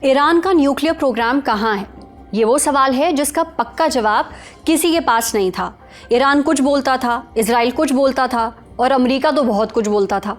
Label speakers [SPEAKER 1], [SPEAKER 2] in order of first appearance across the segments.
[SPEAKER 1] Iran का nuclear programme कहाँ है? ये वो सवाल है जिसका पक्का जवाब किसी के पास नहीं था। ईरान कुछ बोलता था, इजराइल कुछ बोलता था और अमेरिका तो बहुत कुछ बोलता था।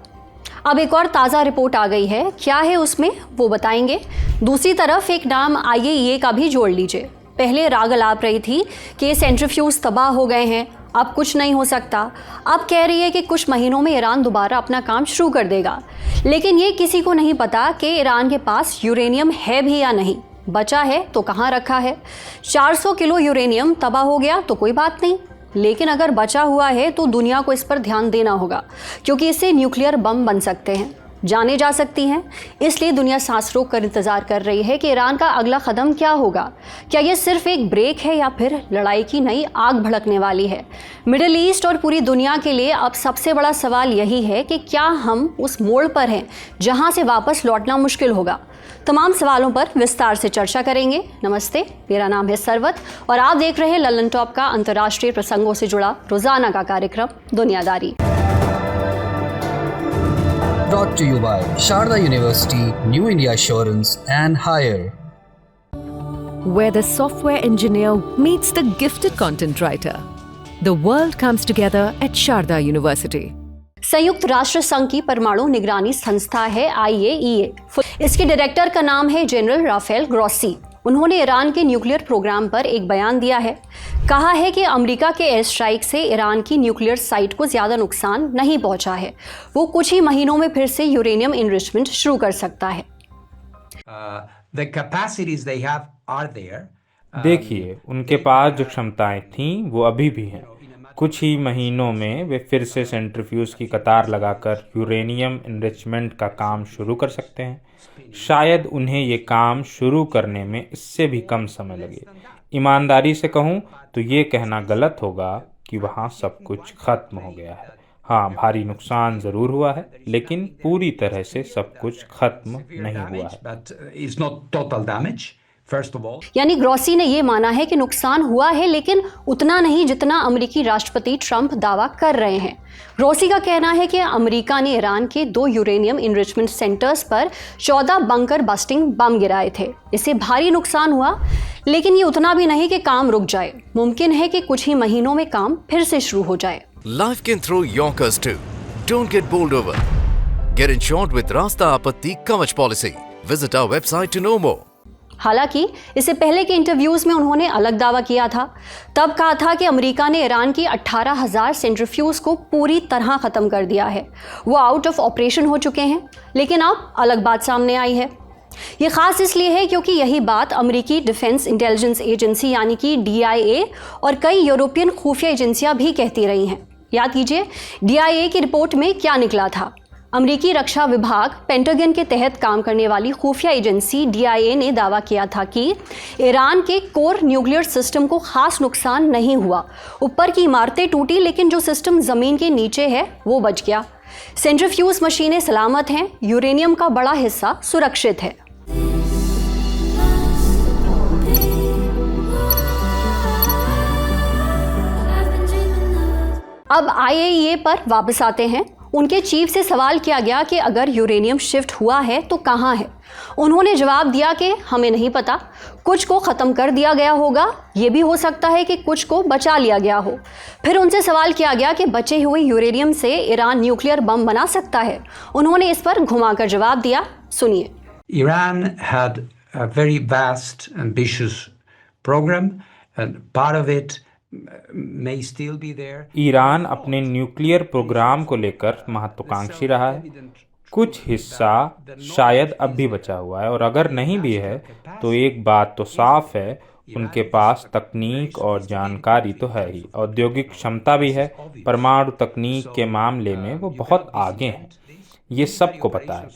[SPEAKER 1] अब एक और ताज़ा रिपोर्ट आ गई है। क्या है उसमें वो बताएंगे। दूसरी तरफ एक नाम IAEA का भी जोड़ लीजिए। पहले राग अलाप रही थी कि ये सेंट्रीफ्यूज तबाह हो गए हैं, अब कुछ नहीं हो सकता। अब कह रही है कि कुछ महीनों में ईरान दोबारा अपना काम शुरू कर देगा। लेकिन ये किसी को नहीं पता कि ईरान के पास यूरेनियम है भी या नहीं, बचा है तो कहाँ रखा है। 400 किलो यूरेनियम तबाह हो गया तो कोई बात नहीं, लेकिन अगर बचा हुआ है तो दुनिया को इस पर ध्यान देना होगा, क्योंकि इससे न्यूक्लियर बम बन सकते हैं, जाने जा सकती हैं। इसलिए दुनिया सांस रोक कर इंतजार कर रही है कि ईरान का अगला कदम क्या होगा। क्या ये सिर्फ एक ब्रेक है या फिर लड़ाई की नई आग भड़कने वाली है? मिडिल ईस्ट और पूरी दुनिया के लिए अब सबसे बड़ा सवाल यही है कि क्या हम उस मोड़ पर हैं जहां से वापस लौटना मुश्किल होगा। तमाम सवालों पर विस्तार से चर्चा करेंगे। नमस्ते, मेरा नाम है सरवत और आप देख रहे हैं ललन टॉप का अंतर्राष्ट्रीय प्रसंगों से जुड़ा रोजाना का कार्यक्रम दुनियादारी।
[SPEAKER 2] Brought to you by Sharda University, New India Assurance and Hire.
[SPEAKER 3] Where the software engineer meets the gifted content writer. The world comes together at Sharda University.
[SPEAKER 1] संयुक्त राष्ट्र संघ की परमाणु निगरानी संस्था है IAEA। इसके डायरेक्टर का नाम है जनरल राफेल ग्रोसी। उन्होंने ईरान के न्यूक्लियर प्रोग्राम पर एक बयान दिया है। कहा है कि अमेरिका के एयर स्ट्राइक से ईरान की न्यूक्लियर साइट को ज़्यादा नुकसान नहीं पहुंचा है। वो कुछ ही महीनों में फिर से यूरेनियम इनरिचमेंट शुरू कर सकता है।
[SPEAKER 4] देखिए, उनके पास जो क्षमताएं थीं वो अभी भी हैं। कुछ ही महीनों में वे फिर से सेंट्रीफ्यूज की कतार लगाकर यूरेनियम इनरिचमेंट का काम शुरू कर सकते हैं। शायद उन्हें ये काम शुरू करने में इससे भी कम समय लगे। ईमानदारी से कहूँ तो ये कहना गलत होगा कि वहाँ सब कुछ खत्म हो गया है। हाँ, भारी नुकसान ज़रूर हुआ है, लेकिन पूरी तरह से सब कुछ खत्म नहीं हुआ है।
[SPEAKER 1] यानी ग्रोसी ने यह माना है कि नुकसान हुआ है, लेकिन उतना नहीं जितना अमेरिकी राष्ट्रपति ट्रंप दावा कर रहे हैं। ग्रोसी का कहना है कि अमेरिका ने ईरान के 2 यूरेनियम इनरिचमेंट सेंटर्स पर 14 बंकर बस्टिंग बम गिराए थे। इससे भारी नुकसान हुआ, लेकिन ये उतना भी नहीं कि काम रुक जाए। मुमकिन है कि कुछ ही महीनों में काम फिर से शुरू हो जाए।
[SPEAKER 5] Life can throw yonkers too. Don't get bowled over. Get insured with Rasta Apatti Kavach policy. Visit our website to know more.
[SPEAKER 1] हालांकि इससे पहले के इंटरव्यूज में उन्होंने अलग दावा किया था। तब कहा था कि अमेरिका ने ईरान की 18,000 सेंट्रीफ्यूज को पूरी तरह ख़त्म कर दिया है, वो आउट ऑफ ऑपरेशन हो चुके हैं। लेकिन अब अलग बात सामने आई है। ये ख़ास इसलिए है क्योंकि यही बात अमेरिकी डिफेंस इंटेलिजेंस एजेंसी यानी कि DIA और कई यूरोपियन खुफिया एजेंसियां भी कहती रही हैं। याद कीजिए, DIA की रिपोर्ट में क्या निकला था। अमेरिकी रक्षा विभाग पेंटागन के तहत काम करने वाली खुफिया एजेंसी DIA ने दावा किया था कि ईरान के कोर न्यूक्लियर सिस्टम को खास नुकसान नहीं हुआ। ऊपर की इमारतें टूटी, लेकिन जो सिस्टम ज़मीन के नीचे है वो बच गया। सेंट्रीफ्यूज मशीनें सलामत हैं, यूरेनियम का बड़ा हिस्सा सुरक्षित है। अब IAEA पर वापस आते हैं। उनके चीफ से सवाल किया गया कि अगर यूरेनियम शिफ्ट हुआ है तो कहाँ है। उन्होंने जवाब दिया कि हमें नहीं पता, कुछ को ख़त्म कर दिया गया होगा, ये भी हो सकता है कि कुछ को बचा लिया गया हो। फिर उनसे सवाल किया गया कि बचे हुए यूरेनियम से ईरान न्यूक्लियर बम बना सकता है। उन्होंने इस पर घुमाकर जवाब दिया, सुनिए।
[SPEAKER 6] Iran had a very vast, ambitious program, and part of it may still be there.
[SPEAKER 4] Iran अपने न्यूक्लियर प्रोग्राम को लेकर महत्वाकांक्षी रहा है। कुछ हिस्सा शायद अब भी बचा हुआ है, और अगर नहीं भी है तो एक बात तो साफ है, उनके पास तकनीक और जानकारी तो है ही, औद्योगिक क्षमता भी है। परमाणु तकनीक के मामले में वो बहुत आगे हैं, ये सबको पता है।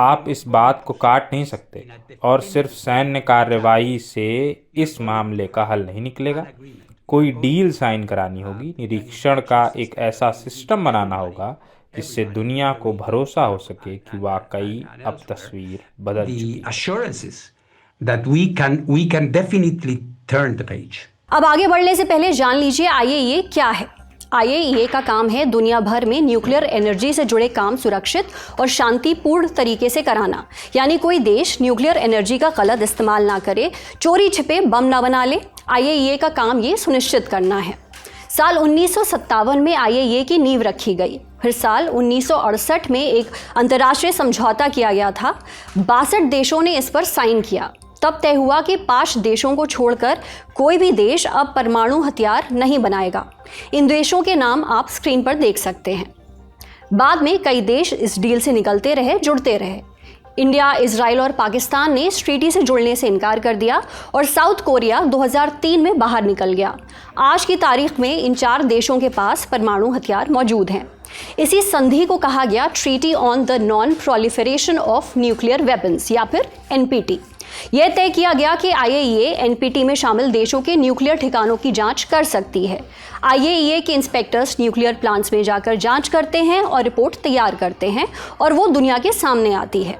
[SPEAKER 4] आप इस बात को काट नहीं सकते, और सिर्फ सैन्य कार्रवाई से इस मामले का हल नहीं निकलेगा। कोई डील साइन करानी होगी, निरीक्षण का एक ऐसा सिस्टम बनाना होगा जिससे दुनिया को भरोसा हो सके कि वाकई अब तस्वीर बदल चुकी है।
[SPEAKER 1] अब आगे बढ़ने से पहले जान लीजिए IAEA क्या है। IAEA का काम है दुनिया भर में न्यूक्लियर एनर्जी से जुड़े काम सुरक्षित और शांतिपूर्ण तरीके से कराना, यानी कोई देश न्यूक्लियर एनर्जी का गलत इस्तेमाल ना करे, चोरी छिपे बम ना बना ले। IAEA का काम ये सुनिश्चित करना है। साल 1957 में IAEA की नींव रखी गई। फिर साल 1968 में एक अंतर्राष्ट्रीय समझौता किया गया था। 62 देशों ने इस पर साइन किया। तब तय हुआ कि 5 देशों को छोड़कर कोई भी देश अब परमाणु हथियार नहीं बनाएगा। इन देशों के नाम आप स्क्रीन पर देख सकते हैं। बाद में कई देश इस डील से निकलते रहे, जुड़ते रहे। इंडिया, इजराइल और पाकिस्तान ने इस ट्रीटी से जुड़ने से इनकार कर दिया और साउथ कोरिया 2003 में बाहर निकल गया। आज की तारीख में इन 4 देशों के पास परमाणु हथियार मौजूद हैं। इसी संधि को कहा गया treaty on the non proliferation of nuclear weapons या फिर NPT। यह तय किया गया कि IAEA NPT में शामिल देशों के न्यूक्लियर ठिकानों की जांच कर सकती है। IAEA के इंस्पेक्टर्स न्यूक्लियर प्लांट्स में जाकर जांच करते हैं और रिपोर्ट तैयार करते हैं और वो दुनिया के सामने आती है।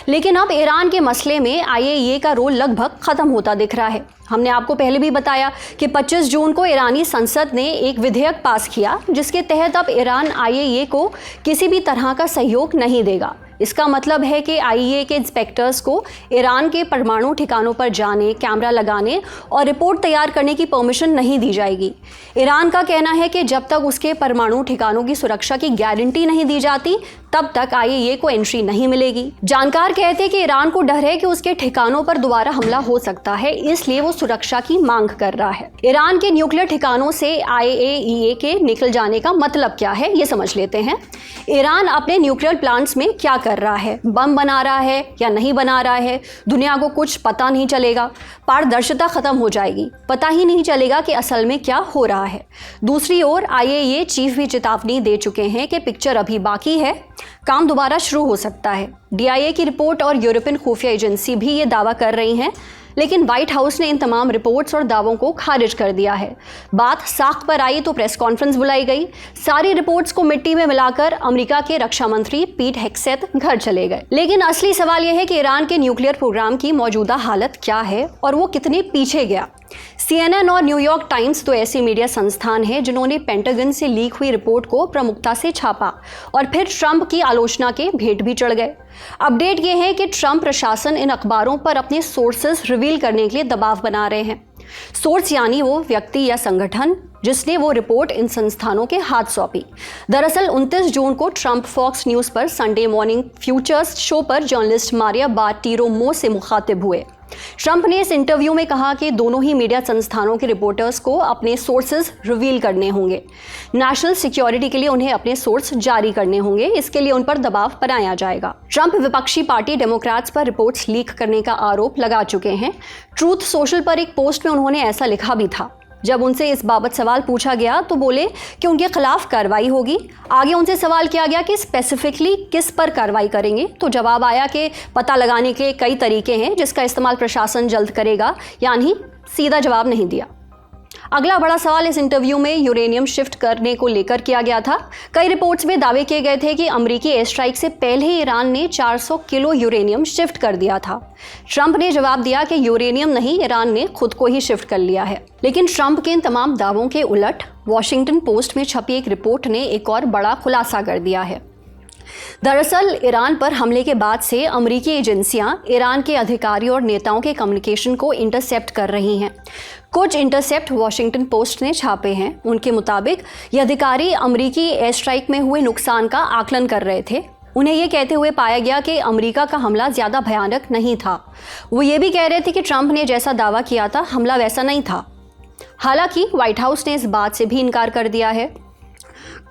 [SPEAKER 1] लेकिन अब ईरान के मसले में IAEA का रोल लगभग खत्म होता दिख रहा है। हमने आपको पहले भी बताया कि 25 जून को ईरानी संसद ने एक विधेयक पास किया जिसके तहत अब ईरान IAEA को किसी भी तरह का सहयोग नहीं देगा। इसका मतलब है कि IAEA के इंस्पेक्टर्स को ईरान के परमाणु ठिकानों पर जाने, कैमरा लगाने और रिपोर्ट तैयार करने की परमिशन नहीं दी जाएगी। ईरान का कहना है कि जब तक उसके परमाणु ठिकानों की सुरक्षा की गारंटी नहीं दी जाती तब तक IAEA को एंट्री नहीं मिलेगी। जानकार कहते हैं कि ईरान को डर है कि उसके ठिकानों पर दोबारा हमला हो सकता है, इसलिए वो सुरक्षा की मांग कर रहा है। ईरान के न्यूक्लियर ठिकानों से IAEA के निकल जाने का मतलब क्या है, ये समझ लेते हैं। ईरान अपने न्यूक्लियर प्लांट्स में क्या कर रहा है, बम बना रहा है या नहीं बना रहा है, दुनिया को कुछ पता नहीं चलेगा। पारदर्शिता खत्म हो जाएगी, पता ही नहीं चलेगा कि असल में क्या हो रहा है। दूसरी ओर IAEA चीफ भी चेतावनी दे चुके हैं कि पिक्चर अभी बाकी है, काम दोबारा शुरू हो सकता है। DIA की रिपोर्ट और यूरोपियन खुफिया एजेंसी भी ये दावा कर रही हैं, लेकिन व्हाइट हाउस ने इन तमाम रिपोर्ट्स और दावों को खारिज कर दिया है। बात साख पर आई तो प्रेस कॉन्फ्रेंस बुलाई गई। सारी रिपोर्ट्स को मिट्टी में मिलाकर अमेरिका के रक्षा मंत्री पीट हेग्सेथ घर चले गए। लेकिन असली सवाल यह है कि ईरान के न्यूक्लियर प्रोग्राम की मौजूदा हालत क्या है और वो कितने पीछे गया। CNN और न्यूयॉर्क टाइम्स तो ऐसे मीडिया संस्थान हैं जिन्होंने पेंटागन से लीक हुई रिपोर्ट को प्रमुखता से छापा और फिर ट्रंप की आलोचना के भेंट भी चढ़ गए। अपडेट ये है कि ट्रंप प्रशासन इन अखबारों पर अपने सोर्सेज रिवील करने के लिए दबाव बना रहे हैं। सोर्स यानी वो व्यक्ति या संगठन जिसने वो रिपोर्ट इन संस्थानों के हाथ सौंपी। दरअसल 29 जून को ट्रंप फॉक्स न्यूज़ पर संडे मॉर्निंग फ्यूचर्स शो पर जर्नलिस्ट मारिया बार्टिरोमो से मुखातिब हुए। ट्रंप ने इस इंटरव्यू में कहा कि दोनों ही मीडिया संस्थानों के रिपोर्टर्स को अपने सोर्सेज रिवील करने होंगे। नेशनल सिक्योरिटी के लिए उन्हें अपने सोर्स जारी करने होंगे, इसके लिए उन पर दबाव बनाया जाएगा। ट्रंप विपक्षी पार्टी डेमोक्रेट्स पर रिपोर्ट्स लीक करने का आरोप लगा चुके हैं। ट्रूथ सोशल पर एक पोस्ट में उन्होंने ऐसा लिखा भी था। जब उनसे इस बाबत सवाल पूछा गया तो बोले कि उनके खिलाफ कार्रवाई होगी। आगे उनसे सवाल किया गया कि स्पेसिफिकली किस पर कार्रवाई करेंगे, तो जवाब आया कि पता लगाने के कई तरीके हैं जिसका इस्तेमाल प्रशासन जल्द करेगा, यानी सीधा जवाब नहीं दिया। अगला बड़ा सवाल इस इंटरव्यू में यूरेनियम शिफ्ट करने को लेकर किया गया था। कई रिपोर्ट्स में दावे किए गए थे कि अमेरिकी एयर स्ट्राइक से पहले ही ईरान ने 400 किलो यूरेनियम शिफ्ट कर दिया था। ट्रंप ने जवाब दिया कि यूरेनियम नहीं, ईरान ने खुद को ही शिफ्ट कर लिया है। लेकिन ट्रंप के इन तमाम दावों के उलट वॉशिंगटन पोस्ट में छपी एक रिपोर्ट ने एक और बड़ा खुलासा कर दिया है। दरअसल ईरान पर हमले के बाद से अमेरिकी एजेंसियां ईरान के अधिकारियों और नेताओं के कम्युनिकेशन को इंटरसेप्ट कर रही हैं। कुछ इंटरसेप्ट वॉशिंगटन पोस्ट ने छापे हैं। उनके मुताबिक ये अधिकारी अमेरिकी एयर स्ट्राइक में हुए नुकसान का आकलन कर रहे थे। उन्हें ये कहते हुए पाया गया कि अमेरिका का हमला ज़्यादा भयानक नहीं था। वो ये भी कह रहे थे कि ट्रंप ने जैसा दावा किया था हमला वैसा नहीं था। हालांकि व्हाइट हाउस ने इस बात से भी इनकार कर दिया है।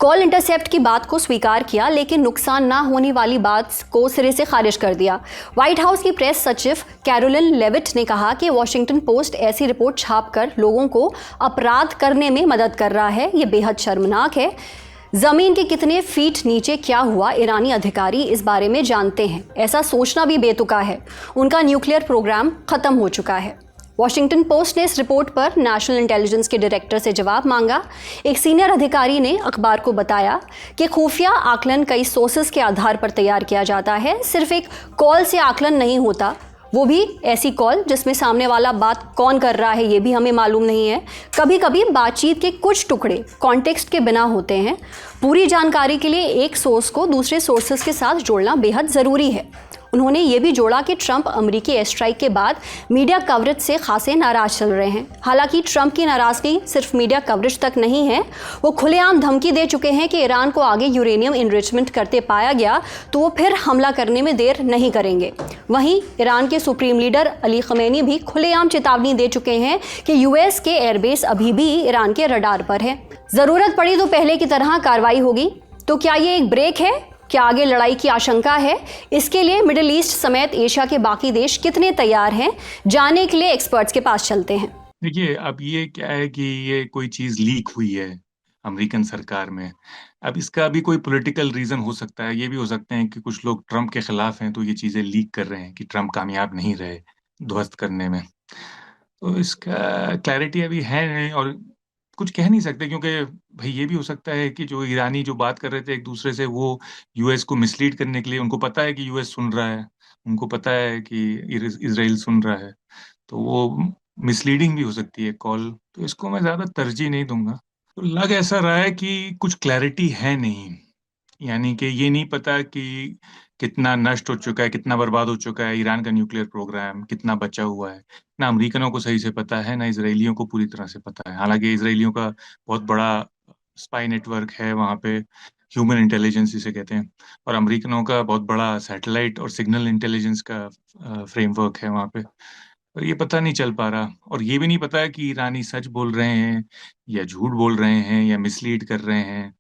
[SPEAKER 1] कॉल इंटरसेप्ट की बात को स्वीकार किया, लेकिन नुकसान ना होने वाली बात को सिरे से खारिज कर दिया। व्हाइट हाउस की प्रेस सचिव कैरोलिन लेविट ने कहा कि वॉशिंगटन पोस्ट ऐसी रिपोर्ट छापकर लोगों को अपराध करने में मदद कर रहा है। ये बेहद शर्मनाक है। जमीन के कितने फीट नीचे क्या हुआ ईरानी अधिकारी इस बारे में जानते हैं। ऐसा सोचना भी बेतुका है। उनका न्यूक्लियर प्रोग्राम खत्म हो चुका है। वॉशिंगटन पोस्ट ने इस रिपोर्ट पर नेशनल इंटेलिजेंस के डायरेक्टर से जवाब मांगा। एक सीनियर अधिकारी ने अखबार को बताया कि खुफिया आकलन कई सोर्सेज के आधार पर तैयार किया जाता है, सिर्फ एक कॉल से आकलन नहीं होता। वो भी ऐसी कॉल जिसमें सामने वाला बात कौन कर रहा है ये भी हमें मालूम नहीं है। कभी कभी बातचीत के कुछ टुकड़े कॉन्टेक्स्ट के बिना होते हैं। पूरी जानकारी के लिए एक सोर्स को दूसरे सोर्सेस के साथ जोड़ना बेहद ज़रूरी है। उन्होंने ये भी जोड़ा कि ट्रंप अमेरिकी एयर स्ट्राइक के बाद मीडिया कवरेज से खासे नाराज चल रहे हैं। हालांकि ट्रंप की नाराज़गी सिर्फ मीडिया कवरेज तक नहीं है, वो खुलेआम धमकी दे चुके हैं कि ईरान को आगे यूरेनियम इनरिचमेंट करते पाया गया तो वो फिर हमला करने में देर नहीं करेंगे। वहीं ईरान के सुप्रीम लीडर अली खमेनी भी खुलेआम चेतावनी दे चुके हैं कि यूएस के एयरबेस अभी भी ईरान के रडार पर है। ज़रूरत पड़ी तो पहले की तरह कार्रवाई होगी। तो क्या ये एक ब्रेक है? क्या आगे लड़ाई की आशंका है? इसके लिए मिडिल ईस्ट समेत एशिया के बाकी देश कितने तैयार हैं, जानने के लिए एक्सपर्ट्स के पास चलते हैं।
[SPEAKER 7] देखिए, अब ये क्या है कि ये कोई चीज़ लीक हुई है अमेरिकन सरकार में। अब इसका भी कोई पॉलिटिकल रीज़न हो सकता है। ये भी हो सकते हैं कि कुछ लोग ट्रंप के खिलाफ हैं तो ये चीज़ें लीक कर रहे हैं कि ट्रंप कामयाब नहीं रहे ध्वस्त करने में। तो इसका क्लैरिटी अभी है नहीं और कुछ कह नहीं सकते, क्योंकि भाई ये भी हो सकता है कि जो ईरानी जो बात कर रहे थे एक दूसरे से, वो यूएस को मिसलीड करने के लिए, उनको पता है कि यूएस सुन रहा है, उनको पता है कि इजराइल सुन रहा है, तो वो मिसलीडिंग भी हो सकती है कॉल। तो इसको मैं ज़्यादा तरजीह नहीं दूंगा। तो लग ऐसा रहा है कि कुछ क्लैरिटी है नहीं, यानी कि ये नहीं पता कि कितना नष्ट हो चुका है, कितना बर्बाद हो चुका है ईरान का न्यूक्लियर प्रोग्राम, कितना बचा हुआ है। ना अमेरिकनों को सही से पता है, ना इजरायलियों को पूरी तरह से पता है। हालांकि इजरायलियों का बहुत बड़ा स्पाई नेटवर्क है वहाँ पे, ह्यूमन इंटेलिजेंस जिसे कहते हैं, और अमेरिकनों का बहुत बड़ा सैटेलाइट और सिग्नल इंटेलिजेंस का फ्रेमवर्क है वहाँ पे। पर ये पता नहीं चल पा रहा, और ये भी नहीं पता है कि ईरानी सच बोल रहे हैं या झूठ बोल रहे हैं या मिसलीड कर रहे हैं,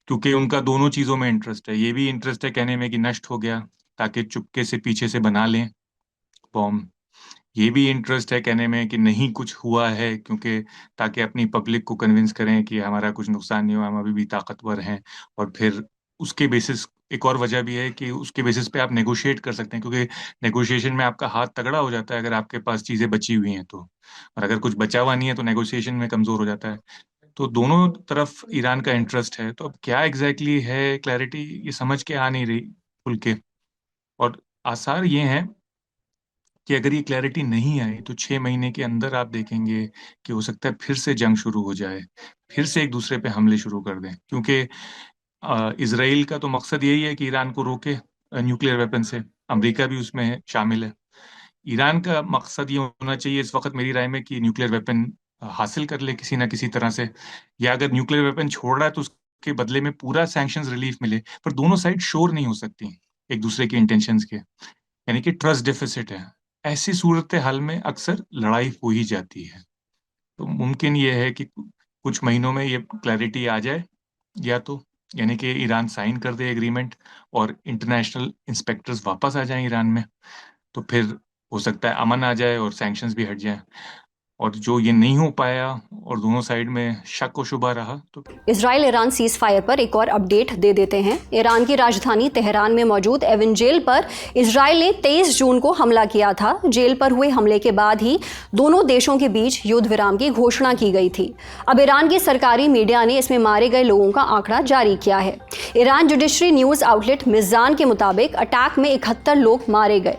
[SPEAKER 7] क्योंकि उनका दोनों चीज़ों में इंटरेस्ट है। ये भी इंटरेस्ट है कहने में कि नष्ट हो गया ताकि चुपके से पीछे से बना लें बॉम्ब। ये भी इंटरेस्ट है कहने में कि नहीं कुछ हुआ है, क्योंकि ताकि अपनी पब्लिक को कन्विंस करें कि हमारा कुछ नुकसान नहीं हुआ, हम अभी भी ताकतवर हैं। और फिर उसके बेसिस, एक और वजह भी है कि उसके बेसिस पे आप नेगोशिएट कर सकते हैं, क्योंकि नेगोशिएशन में आपका हाथ तगड़ा हो जाता है अगर आपके पास चीज़ें बची हुई हैं तो, और अगर कुछ बचा हुआ नहीं है तो नेगोशिएशन में कमज़ोर हो जाता है। तो दोनों तरफ ईरान का इंटरेस्ट है। तो अब क्या एग्जैक्टली है क्लैरिटी, ये समझ के आ नहीं रही खुल के। और आसार ये हैं कि अगर ये क्लैरिटी नहीं आई तो 6 महीने के अंदर आप देखेंगे कि हो सकता है फिर से जंग शुरू हो जाए, फिर से एक दूसरे पे हमले शुरू कर दें, क्योंकि इजराइल का तो मकसद यही है कि ईरान को रोके न्यूक्लियर वेपन से। अमेरिका भी उसमें शामिल है। ईरान का मकसद ये होना चाहिए इस वक्त मेरी राय में कि न्यूक्लियर वेपन हासिल कर ले किसी ना किसी तरह से, या अगर न्यूक्लियर वेपन छोड़ रहा है तो उसके बदले में पूरा सैंक्शंस रिलीफ मिले। पर दोनों साइड श्योर नहीं हो सकती एक दूसरे के इंटेंशंस के, यानी कि ट्रस्ट डेफिसिट है। ऐसी सूरत हाल में अक्सर लड़ाई हो ही जाती है। तो मुमकिन ये है कि कुछ महीनों में ये क्लैरिटी आ जाए, या तो यानी कि ईरान साइन कर दे एग्रीमेंट और इंटरनेशनल इंस्पेक्टर्स वापस आ जाएं ईरान में, तो फिर हो सकता है अमन आ जाए और सैंक्शंस भी हट जाएं। और जो ये नहीं हो पाया और दोनों साइड में शक व शुबा रहा तो
[SPEAKER 1] इजराइल ईरान सीज फायर पर एक और अपडेट दे देते हैं। ईरान की राजधानी तेहरान में मौजूद एविन जेल पर इजराइल ने 23 जून को हमला किया था। जेल पर हुए हमले के बाद ही दोनों देशों के बीच युद्ध विराम की घोषणा की गई थी। अब ईरान की सरकारी मीडिया ने इसमें मारे गए लोगों का आंकड़ा जारी किया है। Iran judiciary news outlet Meezan के मुताबिक अटैक में 71 लोग मारे गए।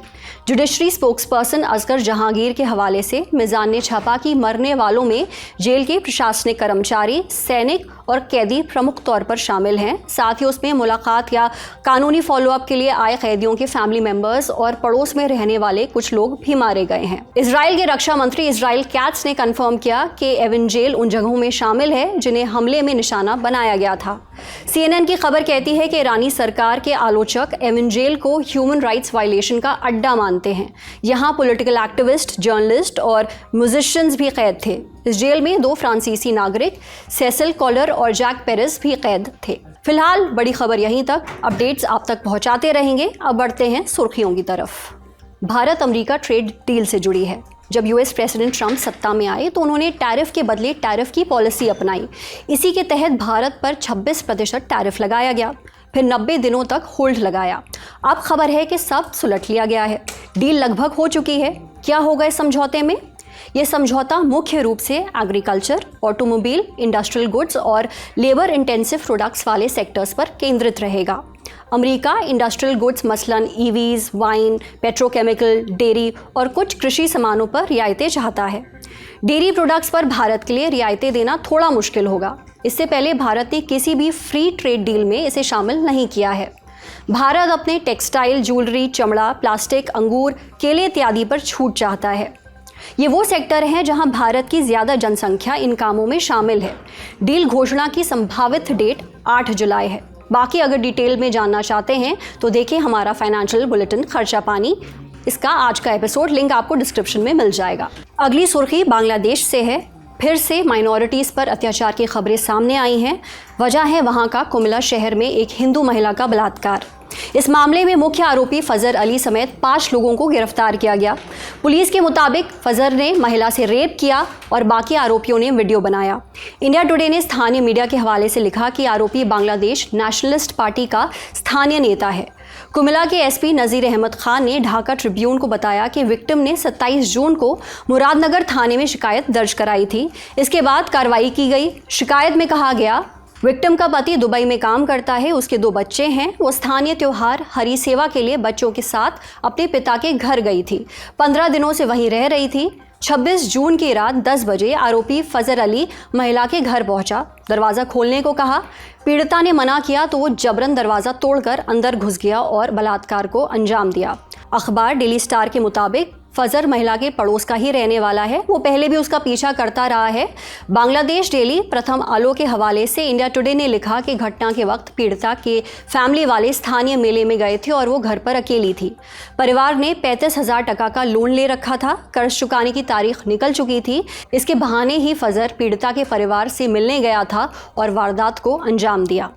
[SPEAKER 1] जुडिशरी स्पोक्सपर्सन असगर जहांगीर के हवाले से मिज़ान ने छापा कि मरने वालों में जेल के प्रशासनिक कर्मचारी, सैनिक और कैदी प्रमुख तौर पर शामिल हैं। साथ ही उसमें मुलाकात या कानूनी फॉलोअप के लिए आए कैदियों के फैमिली मेंबर्स और पड़ोस में रहने वाले कुछ लोग भी मारे गए हैं। इजराइल के रक्षा मंत्री इजराइल कैट्स ने कंफर्म किया कि एविन जेल उन जगहों में शामिल है जिन्हें हमले में निशाना बनाया गया था। CNN की खबर कहती है कि ईरानी सरकार के आलोचक एविन जेल को ह्यूमन राइट्स वायलेशन का अड्डा मानते हैं। यहाँ पॉलिटिकल एक्टिविस्ट, जर्नलिस्ट और म्यूजिशियंस भी कैद थे। इस जेल में 2 फ्रांसीसी नागरिक सेसिल कॉलर और जैक पेरिस भी कैद थे। फिलहाल बड़ी खबर यहीं तक। अपडेट्स आप तक पहुंचाते रहेंगे। अब बढ़ते हैं सुर्खियों की तरफ। भारत अमेरिका ट्रेड डील से जुड़ी है। जब यूएस प्रेसिडेंट ट्रंप सत्ता में आए तो उन्होंने टैरिफ के बदले टैरिफ की पॉलिसी अपनाई। इसी के तहत भारत पर 26% टैरिफ लगाया गया, फिर 90 दिनों तक होल्ड लगाया। अब खबर है कि सब सुलट लिया गया है। डील लगभग हो चुकी है। क्या होगा इस समझौते में? ये समझौता मुख्य रूप से एग्रीकल्चर, ऑटोमोबाइल, इंडस्ट्रियल गुड्स और लेबर इंटेंसिव प्रोडक्ट्स वाले सेक्टर्स पर केंद्रित रहेगा। अमेरिका इंडस्ट्रियल गुड्स मसलन ईवीज, वाइन, पेट्रोकेमिकल, डेयरी और कुछ कृषि सामानों पर रियायतें चाहता है। डेयरी प्रोडक्ट्स पर भारत के लिए रियायतें देना थोड़ा मुश्किल होगा। इससे पहले भारत ने किसी भी फ्री ट्रेड डील में इसे शामिल नहीं किया है। भारत अपने टेक्सटाइल, ज्वेलरी, चमड़ा, प्लास्टिक, अंगूर, केले इत्यादि पर छूट चाहता है। ये वो सेक्टर हैं जहां भारत की ज़्यादा जनसंख्या इन कामों में शामिल है। डील घोषणा की संभावित डेट 8 जुलाई है। बाकी अगर डिटेल में जानना चाहते हैं तो देखें हमारा फाइनेंशियल बुलेटिन खर्चा पानी। इसका आज का एपिसोड लिंक आपको डिस्क्रिप्शन में मिल जाएगा। अगली सुर्खी बांग्लादेश से है। फिर से माइनॉरिटीज़ पर अत्याचार की खबरें सामने आई हैं। वजह है वहां का कुमिल्ला शहर में एक हिंदू महिला का बलात्कार। इस मामले में मुख्य आरोपी फजर अली समेत 5 लोगों को गिरफ्तार किया गया। पुलिस के मुताबिक फजर ने महिला से रेप किया और बाकी आरोपियों ने वीडियो बनाया। इंडिया टुडे ने स्थानीय मीडिया के हवाले से लिखा कि आरोपी बांग्लादेश नेशनलिस्ट पार्टी का स्थानीय नेता है। कुमिल्ला के एसपी नज़ीर अहमद खान ने ढाका ट्रिब्यून को बताया कि विक्टिम ने 27 जून को मुरादनगर थाने में शिकायत दर्ज कराई थी। इसके बाद कार्रवाई की गई। शिकायत में कहा गया, विक्टिम का पति दुबई में काम करता है, उसके 2 बच्चे हैं। वो स्थानीय त्योहार हरी सेवा के लिए बच्चों के साथ अपने पिता के घर गई थी। 15 दिनों से वहीं रह रही थी। 26 जून की रात 10 बजे आरोपी फजर अली महिला के घर पहुंचा। दरवाज़ा खोलने को कहा। पीड़िता ने मना किया तो वो जबरन दरवाज़ा तोड़कर अंदर घुस गया और बलात्कार को अंजाम दिया। अखबार डेली स्टार के मुताबिक फजर महिला के पड़ोस का ही रहने वाला है। वो पहले भी उसका पीछा करता रहा है। बांग्लादेश डेली प्रथम आलो के हवाले से इंडिया टुडे ने लिखा कि घटना के वक्त पीड़िता के फैमिली वाले स्थानीय मेले में गए थे और वो घर पर अकेली थी। परिवार ने 35,000 टका का लोन ले रखा था। कर्ज चुकाने की तारीख निकल चुकी थी। इसके बहाने ही फजर पीड़िता के परिवार से मिलने गया था और वारदात को अंजाम दिया।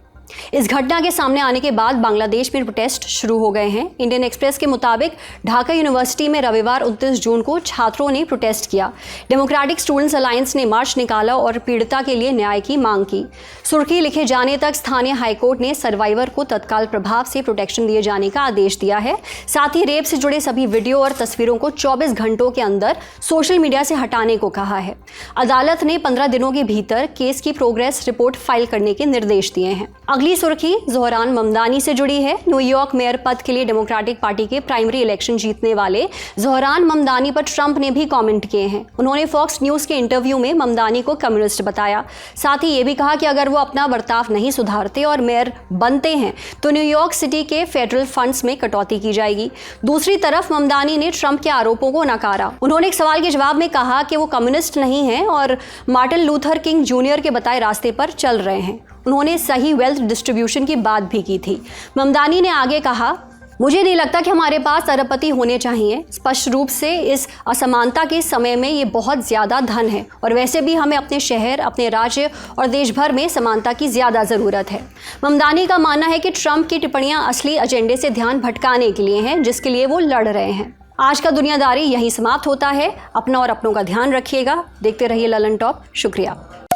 [SPEAKER 1] इस घटना के सामने आने के बाद बांग्लादेश में प्रोटेस्ट शुरू हो गए हैं। इंडियन एक्सप्रेस के मुताबिक ढाका यूनिवर्सिटी में रविवार 29 जून को छात्रों ने प्रोटेस्ट किया। डेमोक्रेटिक स्टूडेंट्स अलायंस ने मार्च निकाला और पीड़िता के लिए न्याय की मांग की। सुर्खी लिखे जाने तक स्थानीय हाईकोर्ट ने सर्वाइवर को तत्काल प्रभाव से प्रोटेक्शन दिए जाने का आदेश दिया है। साथ ही रेप से जुड़े सभी वीडियो और तस्वीरों को 24 घंटों के अंदर सोशल मीडिया से हटाने को कहा है। अदालत ने 15 दिनों के भीतर केस की प्रोग्रेस रिपोर्ट फाइल करने के निर्देश दिए हैं। अगली सुर्खी ज़ोहरान ममदानी से जुड़ी है। न्यूयॉर्क मेयर पद के लिए डेमोक्रेटिक पार्टी के प्राइमरी इलेक्शन जीतने वाले ज़ोहरान ममदानी पर ट्रंप ने भी कमेंट किए हैं। उन्होंने फॉक्स न्यूज़ के इंटरव्यू में ममदानी को कम्युनिस्ट बताया। साथ ही ये भी कहा कि अगर वो अपना बर्ताव नहीं सुधारते और मेयर बनते हैं तो न्यूयॉर्क सिटी के फेडरल फंड्स में कटौती की जाएगी। दूसरी तरफ ममदानी ने ट्रंप के आरोपों को नकारा। उन्होंने एक सवाल के जवाब में कहा कि वो कम्युनिस्ट नहीं हैं और मार्टिन लूथर किंग जूनियर के बताए रास्ते पर चल रहे हैं। उन्होंने सही वेल्थ डिस्ट्रीब्यूशन की बात भी की थी। ममदानी ने आगे कहा, मुझे नहीं लगता कि हमारे पास अरबपति होने चाहिए। स्पष्ट रूप से इस असमानता के समय में ये बहुत ज़्यादा धन है और वैसे भी हमें अपने शहर, अपने राज्य और देश भर में समानता की ज़्यादा ज़रूरत है। ममदानी का मानना है कि ट्रंप की टिप्पणियां असली एजेंडे से ध्यान भटकाने के लिए हैं, जिसके लिए वो लड़ रहे हैं। आज का दुनियादारी यहीं समाप्त होता है। अपना और अपनों का ध्यान रखिएगा। देखते रहिए ललन टॉप। शुक्रिया।